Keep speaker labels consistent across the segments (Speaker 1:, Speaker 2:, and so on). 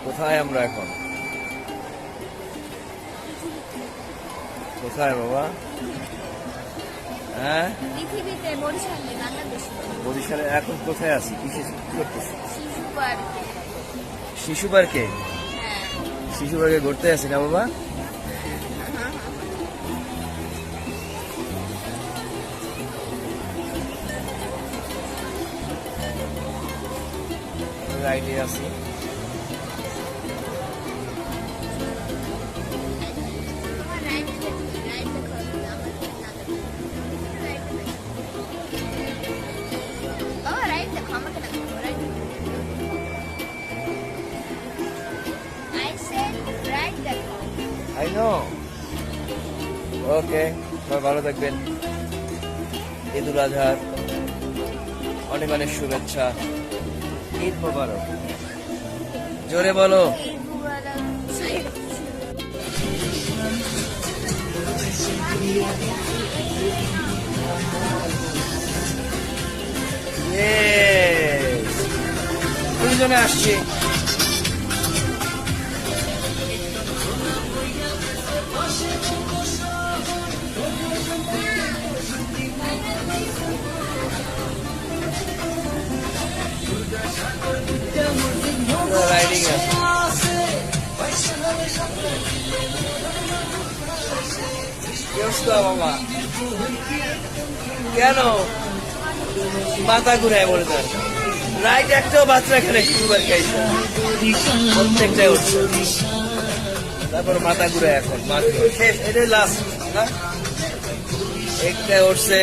Speaker 1: কোথায় আমরা এখন? কোথায় বাবা? হ্যাঁ,
Speaker 2: পৃথিবীতে বরিশালে, বাংলাদেশে।
Speaker 1: বরিশালে এখন কোথায় আছি? কি করতেছি?
Speaker 2: শিশু পার্কে।
Speaker 1: শিশু পার্কে?
Speaker 2: হ্যাঁ।
Speaker 1: শিশু পার্কে ঘুরতে আছি না বাবা? রাইডে আছি।
Speaker 2: তোমার রাইড দেখো, আমার না দেখো। বাবা রাইড দেখো, আমাকে না দেখো, রাইড দেখো। I said right দেখো।
Speaker 1: I know. ওকে, সবাই ভালো থাকবেন। ঈদুল আজহার অনেক অনেক শুভেচ্ছা। ঈদ মোবারক। জোরে বলো।
Speaker 2: ঈদ মুবারক।
Speaker 1: Yes! দুইজনে আসছি। রাইডিং আছে। কি অবস্থা বাবা? কেন মাথা ঘুরায় বলে তার রাইট একটাও বাচ্চা এখানে শুরুবার খাইছে, প্রত্যেকটাই উঠছে, তারপর মাথা ঘুরায় এখন শেষ, এটাই লাস্ট না? একটা উঠছে,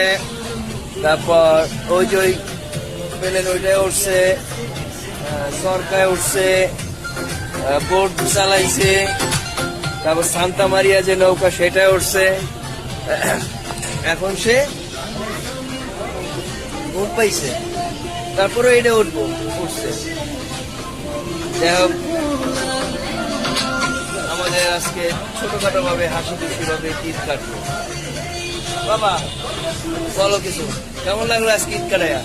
Speaker 1: তারপর ওই যে ওই পেলেন ওইটাই উঠছে, সরকায় উঠছে, বোট চালাইছে, তারপর সান্তা মারিয়া যে নৌকা সেটা উঠছে, এখন সে ঘুম পাইছে, তারপরে এটা উঠবো উঠছে। যাই হোক, আমাদের আজকে ছোটখাটো ভাবে হাসি খুশি ভাবে ঈদ কাটলো। বাবা বলো কিছু, কেমন লাগলো আজকে ঈদ কাটায়া?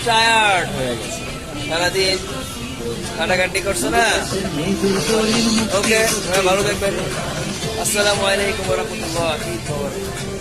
Speaker 1: টায়ার্ড হয়ে গেছে, সারাদিন কাটাকাটি করছো না? ওকে, ভালো থাকবেন। আসসালামু আলাইকুম ওয়া রাহমাতুল্লাহ। ঈদ মোবারক।